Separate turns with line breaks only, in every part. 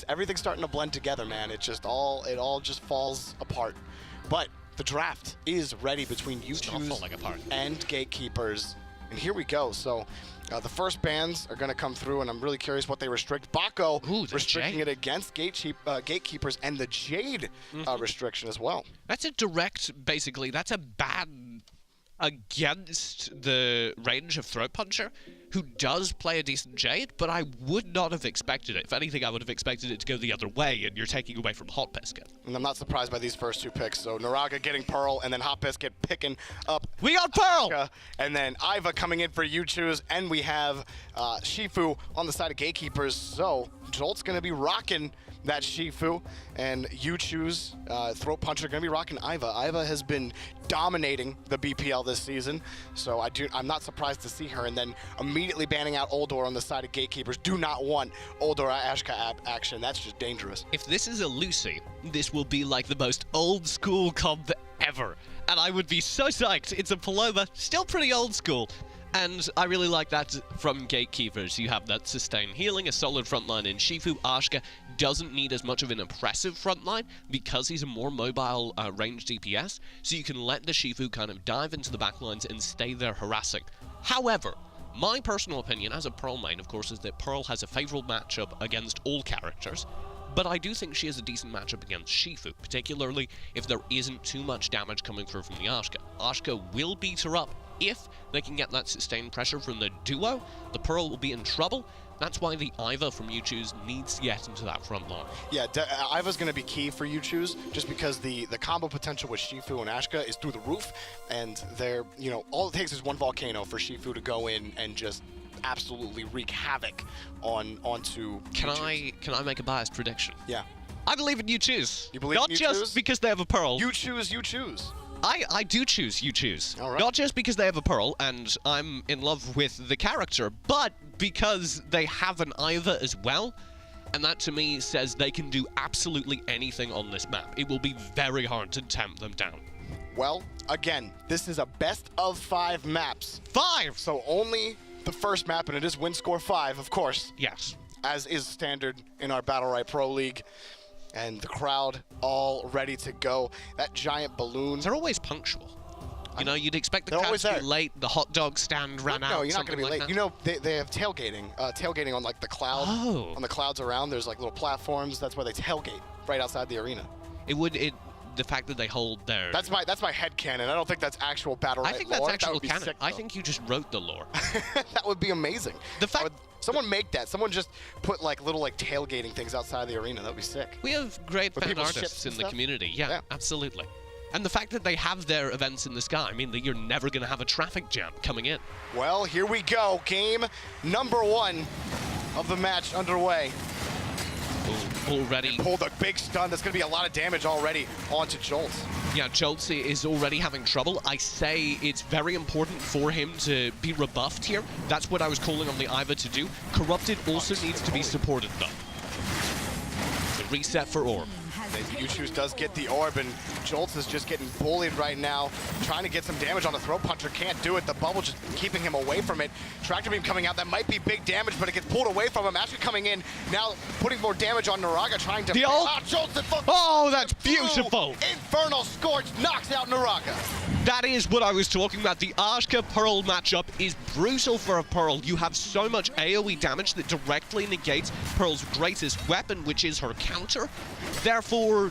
everything's starting to blend together, man. It all just falls apart. But the draft is ready between U2 and Gatekeepers. And here we go. So the first bans are going to come through, and I'm really curious what they restrict. Bako restricting it against Gatekeepers, and the Jade restriction as well.
That's a direct, basically, that's a ban against the range of Throat Puncher, who does play a decent Jade, but I would not have expected it. If anything, I would have expected it to go the other way, and you're taking away from Hot Biscuit.
And I'm not surprised by these first 2 picks. So Naraga getting Pearl, and then Hot Biscuit picking up.
We got Pearl!
And then Iva coming in for You-Choose, and we have Shifu on the side of Gatekeepers. So Jolt's going to be rocking that Shifu, and You-Choose, Throat Puncher, going to be rocking Iva. Iva has been dominating the BPL this season, so I'm not surprised to see her. And then immediately banning out Uldor on the side of Gatekeepers. Do not want Uldor Ashka action. That's just dangerous.
If this is a Lucy, this will be like the most old school comp ever. And I would be so psyched. It's a Paloma, still pretty old school. And I really like that from Gatekeepers. You have that sustained healing, a solid frontline in Shifu. Ashka doesn't need as much of an impressive frontline because he's a more mobile range DPS, so you can let the Shifu kind of dive into the backlines and stay there harassing. However, my personal opinion as a Pearl main, of course, is that Pearl has a favorable matchup against all characters, but I do think she has a decent matchup against Shifu, particularly if there isn't too much damage coming through from the Ashka. Ashka will beat her up if they can get that sustained pressure from the duo. The Pearl will be in trouble. That's why the Iva from You-Choose needs to get into that front line. Yeah,
Iva's going to be key for You-Choose, just because the combo potential with Shifu and Ashka is through the roof, and they're, all it takes is one volcano for Shifu to go in and just absolutely wreak havoc onto You-Choose.
Can I make a biased prediction?
Yeah.
I believe in You-Choose.
You believe in You-Choose?
Not just because they have a Pearl.
You choose.
I do choose You-Choose.
All right.
Not just because they have a Pearl and I'm in love with the character, but because they have an Iva as well. And that to me says they can do absolutely anything on this map. It will be very hard to tamp them down.
Well, again, this is a best of 5 maps.
5!
So only the first map, and it is win score 5, of course.
Yes.
As is standard in our Battlerite Pro League. And the crowd all ready to go. That giant balloon.
They're always punctual. You'd expect the crowd to be late. The hot dog stand ran out.
No, you're not going to be late. That. They have tailgating. Tailgating on like the cloud.
Oh.
On the clouds around. There's like little platforms. That's where they tailgate right outside the arena.
The fact that they hold their...
That's my headcanon. I don't think that's actual Battlerite lore.
I think that's actual canon. I think you just wrote the lore.
That would be amazing.
The fact...
Someone make that. Someone just put like little tailgating things outside the arena. That would be sick.
We have great fan artists in the community. Yeah, absolutely. And the fact that they have their events in the sky, I mean, that you're never going to have a traffic jam coming in.
Well, here we go. Game number 1 of the match underway.
Already
pulled a big stun. That's going to be a lot of damage already onto Jolt.
Yeah, Jolt is already having trouble. I say it's very important for him to be rebuffed here. That's what I was calling on the Iva to do. Corrupted also needs to be supported, though. The reset for Orb.
You-Choose does get the orb, and Jolts is just getting bullied right now, trying to get some damage on the Throat Puncher. Can't do it. The bubble just keeping him away from it. Tractor Beam coming out. That might be big damage, but it gets pulled away from him. Actually coming in now, putting more damage on Naraga, trying to... Jolts
oh, that's beautiful!
Infernal Scorch knocks out Naraga.
That is what I was talking about. The Ashka Pearl matchup is brutal for a Pearl. You have so much AoE damage that directly negates Pearl's greatest weapon, which is her counter. Therefore,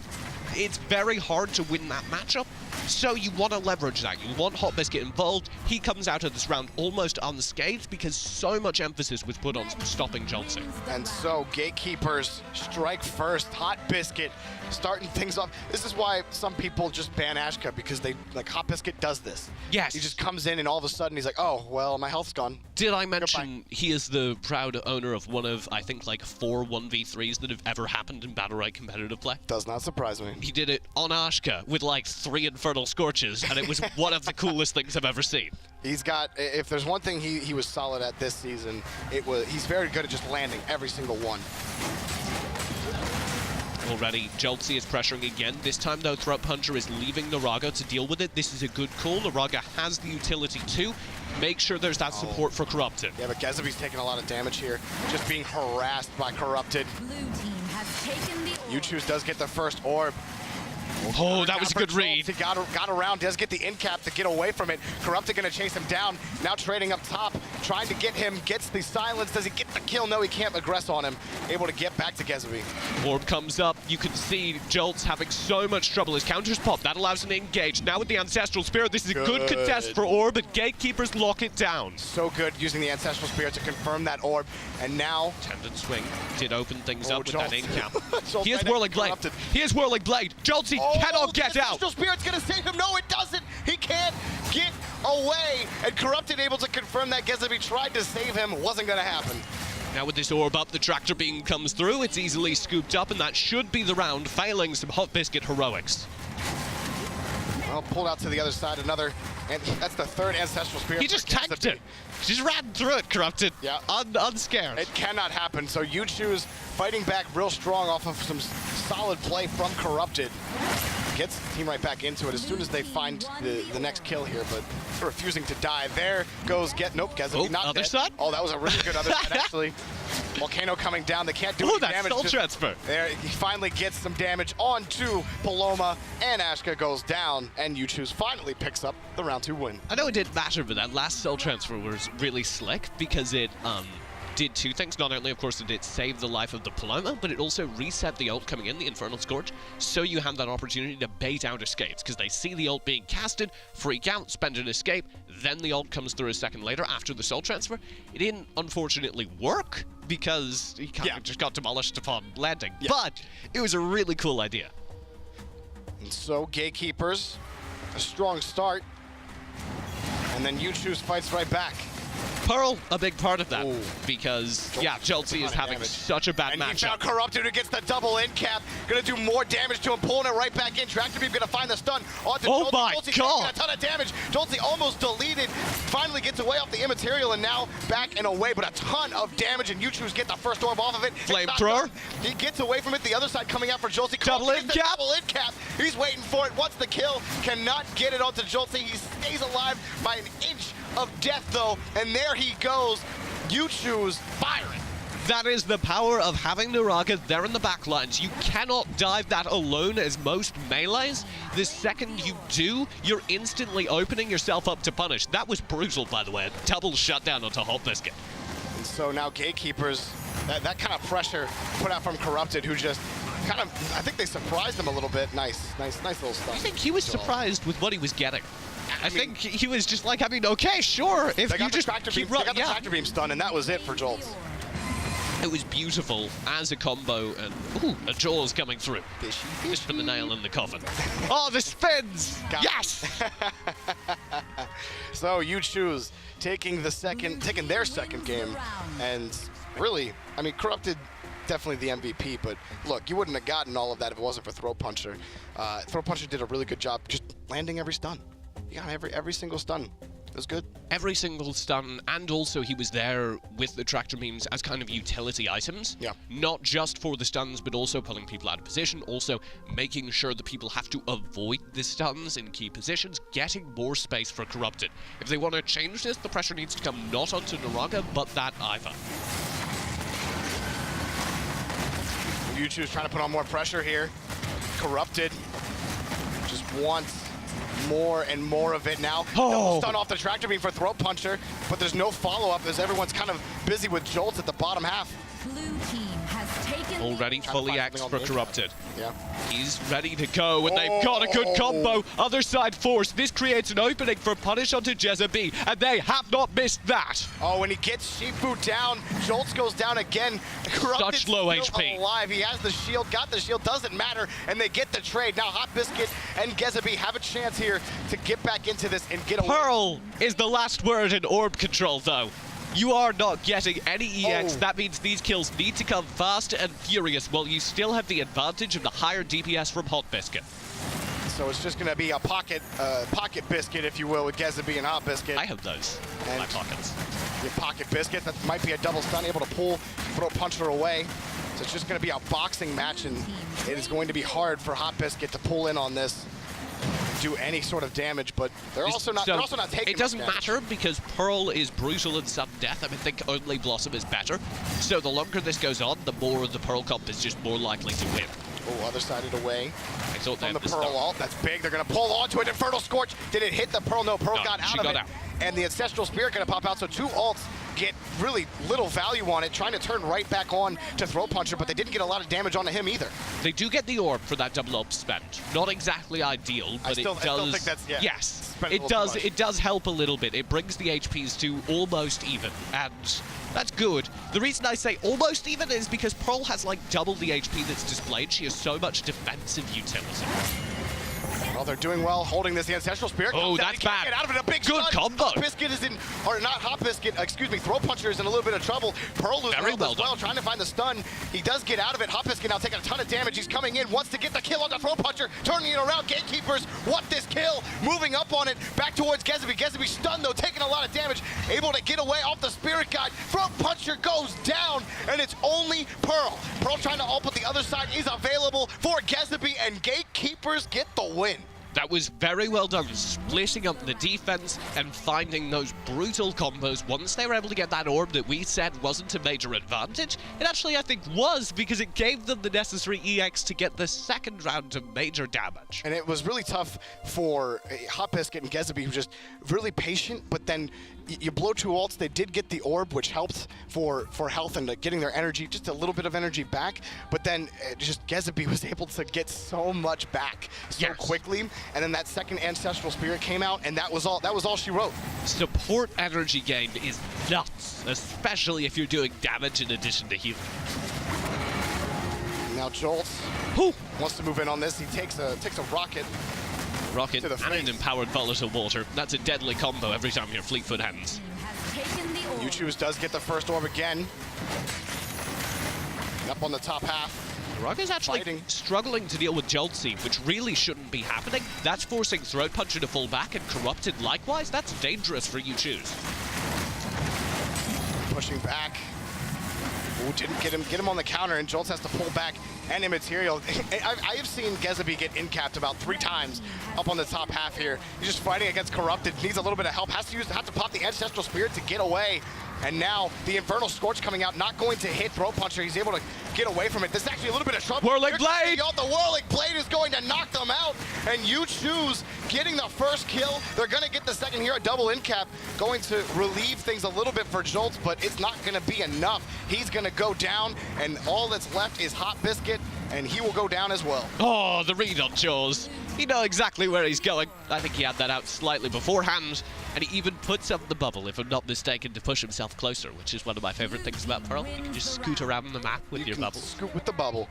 it's very hard to win that matchup. So you want to leverage that. You want Hot Biscuit involved. He comes out of this round almost unscathed because so much emphasis was put on stopping Johnson.
And so Gatekeepers strike first. Hot Biscuit starting things off. This is why some people just ban Ashka, because they Hot Biscuit does this.
Yes.
He just comes in and all of a sudden he's like, oh, well, my health's gone.
Did I mention he is the proud owner of one of, I think, 4 1v3s that have ever happened in Battlerite competitive play?
Does not surprise me.
He did it on Ashka with 3 Infernal Scorches, and it was one of the coolest things I've ever seen.
He's got, if there's one thing he was solid at this season, he's very good at just landing every single one.
Already, Joltsy is pressuring again. This time, though, Throat Puncher is leaving Naraga to deal with it. This is a good call. Naraga has the utility too. make sure there's that support for Corrupted.
Yeah, but Gezebe's taking a lot of damage here, just being harassed by Corrupted.
Blue team has taken the orb.
Yuchus does get the first orb.
Oh, that was a good read.
He got around, does get the in cap to get away from it. Corrupted gonna chase him down. Now trading up top, trying to get him, gets the silence. Does he get the kill? No, he can't aggress on him. Able to get back to Gezebe.
Orb comes up. You can see Jolt's having so much trouble. His counters pop. That allows him to engage. Now with the Ancestral Spirit, this is a good contest for Orb, but Gatekeepers lock it down.
So good using the Ancestral Spirit to confirm that orb. And now...
Tendon Swing did open things up with
Jolt.
that in cap.
Jolt
He has
right
Whirling Blade.
Corrupted.
He has Whirling Blade. Jolty cannot get
the
out.
Ancestral Spirit's gonna save him. No, it doesn't. He can't get away. And Corrupted able to confirm that Gezebe tried to save him. Wasn't gonna happen.
Now with this orb up, the Tractor Beam comes through. It's easily scooped up, and that should be the round, failing some Hot Biscuit heroics.
Well, pulled out to the other side. Another, and that's the third Ancestral Spirit.
He just tanked it. Just ran through it, Corrupted.
Yeah.
Unscared.
It cannot happen. So Yuchus fighting back real strong off of some solid play from Corrupted. Gets the team right back into it as soon as they find the next kill here, but refusing to die. There goes nope, Gezebe not
other
dead.
side?
Oh, that was a really good other side, actually. Volcano coming down. They can't do any
that
damage.
soul transfer.
There, he finally gets some damage onto Paloma, and Ashka goes down, and Yuchus finally picks up the round 2 win.
I know it didn't matter, but that last soul transfer was really slick because it did two things. Not only, of course, did it save the life of the Paloma, but it also reset the ult coming in, the Infernal Scourge, so you have that opportunity to bait out escapes, because they see the ult being casted, freak out, spend an escape, then the ult comes through a second later after the soul transfer. It didn't, unfortunately, work, because he kind of just got demolished upon landing, but it was a really cool idea.
And so, Gatekeepers, a strong start, and then Yuchus fights right back.
Pearl, a big part of that,
Ooh.
because, Jolty is having such a bad
And he
matchup.
found Corrupted who gets the double in cap. Gonna do more damage to him, pulling it right back in. Tractor Beam gonna find the stun onto
Oh
Jolty.
my
Jolty
God.
taking a ton of damage. Jolty almost deleted. Finally gets away off the immaterial and now back and away, but a ton of damage, and Yuchus get the first orb off of it.
Flamethrower.
He gets away from it. The other side coming out for Jolty.
Double in cap.
Double in cap. He's waiting for it. Wants the kill. Cannot get it onto Jolty. He stays alive by an inch of death though, and there he goes. Yuchus firing.
That is the power of having Naraga there in the backlines. You cannot dive that alone as most melees. The second you do, you're instantly opening yourself up to punish. That was brutal, by the way. A double shutdown onto Hot Biscuit.
And so now Gatekeepers, that kind of pressure put out from Corrupted, who just kind of, I think they surprised him a little bit. Nice little stuff.
I think he was surprised with what he was getting. I think he was just like, I mean, okay, sure. If
They
you
got the
just
tractor
keep
beam, they
running,
got the tractor beam stun, and that was it for Jolt.
It was beautiful as a combo, and ooh, a Jaws coming through. Just for the nail in the coffin. Oh, the spins! Yes!
So Yuchus taking their second game, and really, I mean, Corrupted definitely the MVP, but look, you wouldn't have gotten all of that if it wasn't for Throat Puncher. Throat Puncher did a really good job just landing every stun. He got every single stun. It was good.
Every single stun, and also he was there with the tractor beams as kind of utility items.
Yeah.
Not just for the stuns, but also pulling people out of position, also making sure that people have to avoid the stuns in key positions, getting more space for Corrupted. If they want to change this, the pressure needs to come not onto Naraga, but that Iva.
Yuchus trying to put on more pressure here. Corrupted just wants more and more of it now. Double stun off the tractor beam for Throat Puncher, but there's no follow-up as everyone's kind of busy with Jolts at the bottom half.
Blue team has taken
Already fully axed for Corrupted.
Yeah.
He's ready to go, and they've got a good combo. Other side force. This creates an opening for punish onto Gezebe, and they have not missed that.
Oh, when he gets Shifu down, Jolts goes down again. Corrupted's
Such low
still
HP.
alive. He has the shield, got the shield, doesn't matter, and they get the trade. Now Hot Biscuit and Gezebe have a chance here to get back into this and get away.
Pearl is the last word in orb control, though. You are not getting any EX.
Oh.
That means these kills need to come fast and furious, while you still have the advantage of the higher DPS from Hot Biscuit.
So it's just going to be a pocket biscuit, if you will, with Gezebe and Hot Biscuit.
I have those in my pockets.
Your pocket biscuit, that might be a double stun, able to pull Throat Puncher away. So it's just going to be a boxing match, and it is going to be hard for Hot Biscuit to pull in on this. do any sort of damage, but they're also not taking
It doesn't
much damage.
matter because Pearl is brutal in sudden death. I think only Blossom is better. So the longer this goes on, the more the Pearl comp is just more likely to win.
Oh, other side of the way.
I thought
From
that
the Pearl ult, that's big. They're going to pull onto it. Infernal Scorch. Did it hit the Pearl? No, Pearl got out of it. And the Ancestral Spirit going to pop out. So two ults get really little value on it, trying to turn right back on to Throat Puncher, but they didn't get a lot of damage onto him either.
They do get the orb for that double ult spend. Not exactly ideal, but
I still think that's, yeah.
Yes, it does. It does help a little bit. It brings the HPs to almost even, and that's good. The reason I say almost even is because Pearl has like double the HP that's displayed. She has so much defensive utility.
Well, they're doing well holding this. The Ancestral Spirit.
Oh, that's bad.
Get out of it. A big
good
stun.
combo.
Hot Biscuit is in, or not Hot Biscuit, excuse me, Throat Puncher is in a little bit of trouble. Pearl is
Very well
as well, trying to find the stun. He does get out of it. Hot Biscuit now taking a ton of damage. He's coming in, wants to get the kill on the Throat Puncher, turning it around. Gatekeepers want this kill, moving up on it, back towards Gezebi. Gezebi stunned though, taking a lot of damage, able to get away off the Spirit Guide. Throat Puncher goes down, and it's only Pearl. Pearl trying to ult, but the other side is available for Gezebi, and Gatekeepers get the win.
That was very well done, splitting up the defense and finding those brutal combos. Once they were able to get that orb that we said wasn't a major advantage, it actually, I think, was, because it gave them the necessary EX to get the second round of major damage.
And it was really tough for Hot Biscuit and Gezebi, who were just really patient, but then you blow two ults. They did get the orb, which helped for health and getting their energy, just a little bit of energy back, but then just Gezebi was able to get so much back so quickly. And then that second Ancestral Spirit came out, and that was all she wrote.
Support energy gain is nuts, especially if you're doing damage in addition to healing.
Now Jolt wants to move in on this. He takes a rocket.
Rocket and an empowered volatile water. That's a deadly combo every time you're Fleetfoot Hands.
Yuchus does get the first orb again. Up on the top half.
Rug is actually struggling to deal with Joltsy, which really shouldn't be happening. That's forcing Throat Puncher to fall back, and Corrupted likewise. That's dangerous for Yuchus.
Pushing back. Ooh, didn't get him on the counter, and Jolts has to pull back. And Immaterial. I have seen Gezebi get in-capped about 3 times up on the top half here. He's just fighting against Corrupted, needs a little bit of help, has to pop the Ancestral Spirit to get away. And now the Infernal Scorch coming out, not going to hit Throat Puncher. He's able to get away from it. This is actually a little bit of trouble.
Whirling Blade!
The Whirling Blade is going to knock them out. And Yuchus getting the first kill. They're going to get the second here, a double in-cap. Going to relieve things a little bit for Jolts, but it's not going to be enough. He's going to go down, and all that's left is Hot Biscuit, and he will go down as well.
Oh, the read on Jaws. You know exactly where he's going. I think he had that out slightly beforehand, and he even puts up the bubble, if I'm not mistaken, to push himself closer, which is one of my favorite things about Pearl. You can just scoot around the map with your bubble.
Scoot with the bubble.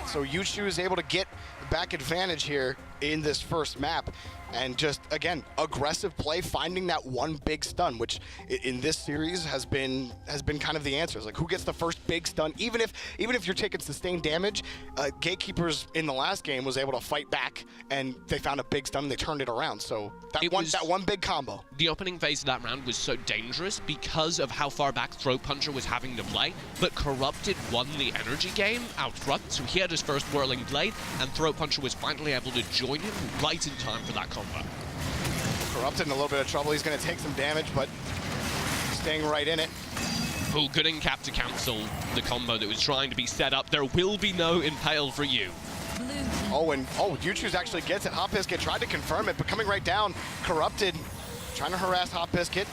So Yuchu is able to get back advantage here in this first map, and just, again, aggressive play, finding that one big stun, which in this series has been kind of the answer. It's like, who gets the first big stun? Even if you're taking sustained damage, Gatekeepers in the last game was able to fight back, and they found a big stun and they turned it around. So that one big combo.
The opening phase of that round was so dangerous because of how far back Throat Puncher was having to play, but Corrupted won the energy game out front, so he had his first Whirling Blade, and Throat Puncher was finally able to join him right in time for that combo.
Corrupted in a little bit of trouble. He's going to take some damage, but staying right in it.
Oh, good in cap to cancel the combo that was trying to be set up. There will be no impale for you.
Yuchus actually gets it. Hot Biscuit tried to confirm it, but coming right down. Corrupted trying to harass Hot Biscuit.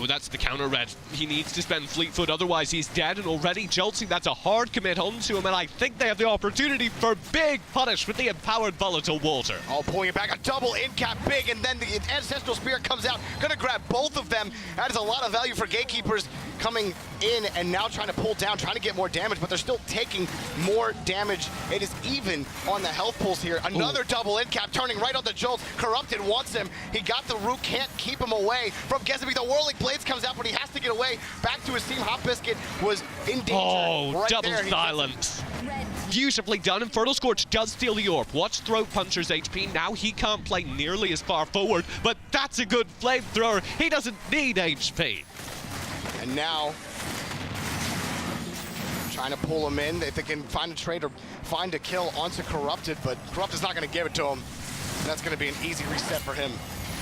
Oh, that's the counter red. He needs to spend Fleetfoot, otherwise he's dead, and already Joltsy, that's a hard commit onto him, and I think they have the opportunity for big punish with the empowered volatile water.
Oh, pulling it back, a double in-cap big, and then the Ancestral Spirit comes out, gonna grab both of them. That is a lot of value for Gatekeepers coming in and now trying to pull down, trying to get more damage, but they're still taking more damage. It is even on the health pulls here. Another double in-cap, turning right on the Jolts. Corrupted wants him. He got the root, can't keep him away from Gezebi. The Whirling Blades comes out, but he has to get away. Back to his team. Hot Biscuit was in danger.
Oh,
right
double
there.
silence. Beautifully done. Infernal Scorch does steal the orb. Watch Throat Puncher's HP. Now he can't play nearly as far forward, but that's a good flamethrower. He doesn't need HP.
And now, trying to pull him in. If they can find a trade or find a kill onto Corrupted, but Corrupted's not going to give it to him. That's going to be an easy reset for him.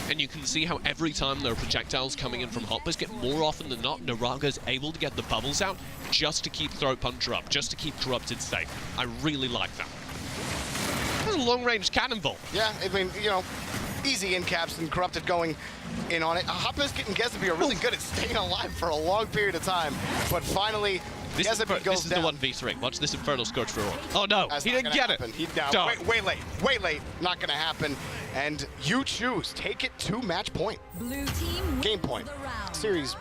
And you can see how every time there are projectiles coming in from Hot Biscuit, more often than not, Naraga's able to get the bubbles out just to keep Throat Puncher up, just to keep Corrupted safe. I really like that. That's a long-range cannonball.
Yeah, I mean, you know, easy in caps and Corrupted going in on it. Hot Biscuit and Gezabi are really good at staying alive for a long period of time, but finally, Gezabi goes down.
This is the 1v3. Watch this Infernal Scorch for all. Oh no,
That's
he
not
didn't
gonna
get
happen.
it.
Way late. Not gonna happen. And you choose. Take it to match point.
Blue team
Game
wins
point.
the round.
Series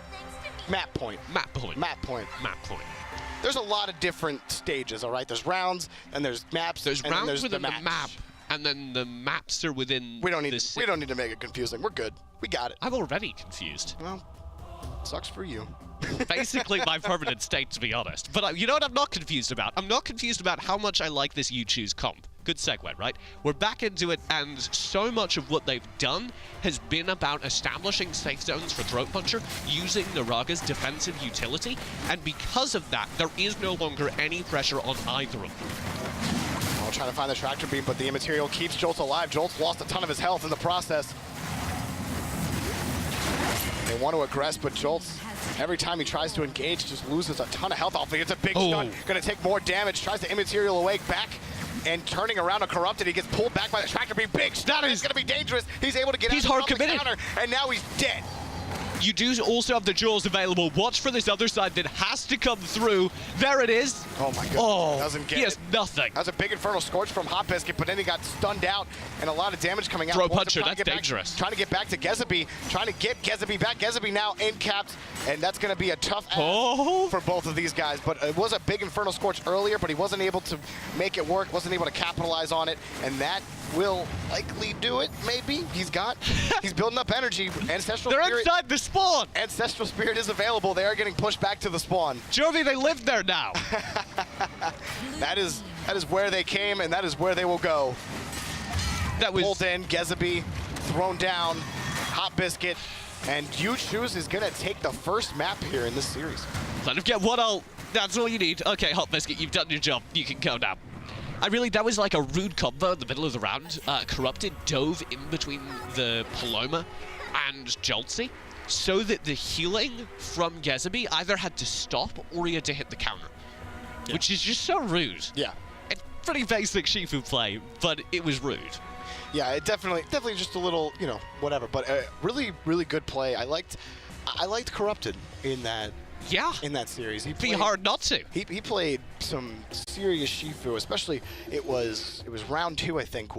map point.
Map point.
Map point.
Map point.
There's a lot of different stages, all right? There's rounds, and there's maps,
There's
and then
rounds
there's
within the
match.
map, and then the maps are within.
We don't need to make it confusing. We're good. We got it.
I'm already confused.
Well, sucks for you.
Basically my permanent state, to be honest. But you know what I'm not confused about? I'm not confused about how much I like this You Choose comp. Good segue, right? We're back into it, and so much of what they've done has been about establishing safe zones for Throat Puncher using Naraga's defensive utility, and because of that, there is no longer any pressure on either of them.
I'll try to find the tractor beam, but the immaterial keeps Jolt alive. Jolt's lost a ton of his health in the process. They want to aggress, but Jolt's, every time he tries to engage, just loses a ton of health off. He gets a big stun, gonna take more damage, tries to immaterial awake back, and turning around a Corrupted, he gets pulled back by the tractor beam. Big stun, it's gonna be dangerous. He's able to get
He's
out
hard
of the
committed.
counter, and now he's dead.
You do also have the jaws available. Watch for this other side that has to come through. There it is.
Oh my goodness,
Oh,
doesn't get
he
it.
has nothing.
That was a big Infernal Scorch from Hot Biscuit, but then he got stunned out and a lot of damage coming out.
Throat
Wants to
Puncher,
try to
that's
get back-
dangerous.
Trying to get back to Gezabi, trying to get Gezabi back. Gezabi now in capped, and that's going to be a tough ask for both of these guys. But it was a big Infernal Scorch earlier, but he wasn't able to make it work, wasn't able to capitalize on it, and that will likely do it, maybe. He's building up energy. Ancestral
They're
Spirit.
inside the spawn.
Ancestral Spirit is available. They are getting pushed back to the spawn.
Jovi, they live there now.
That is where they came, and that is where they will go.
That was
Pulled in, Gezabi thrown down, Hot Biscuit, and You Choose is gonna take the first map here in this series.
Let him get one ult. That's all you need. Okay, Hot Biscuit, you've done your job. You can go now. That was like a rude combo in the middle of the round. Corrupted dove in between the Paloma and Joltsy, so that the healing from Gezabi either had to stop or he had to hit the counter, which is just so rude.
Yeah.
It's pretty basic Shifu play, but it was rude.
Yeah, it definitely just a little, you know, whatever. But really, really good play. I liked Corrupted in that series.
It'd be hard not to.
He played some serious Shifu, especially it was round 2, I think,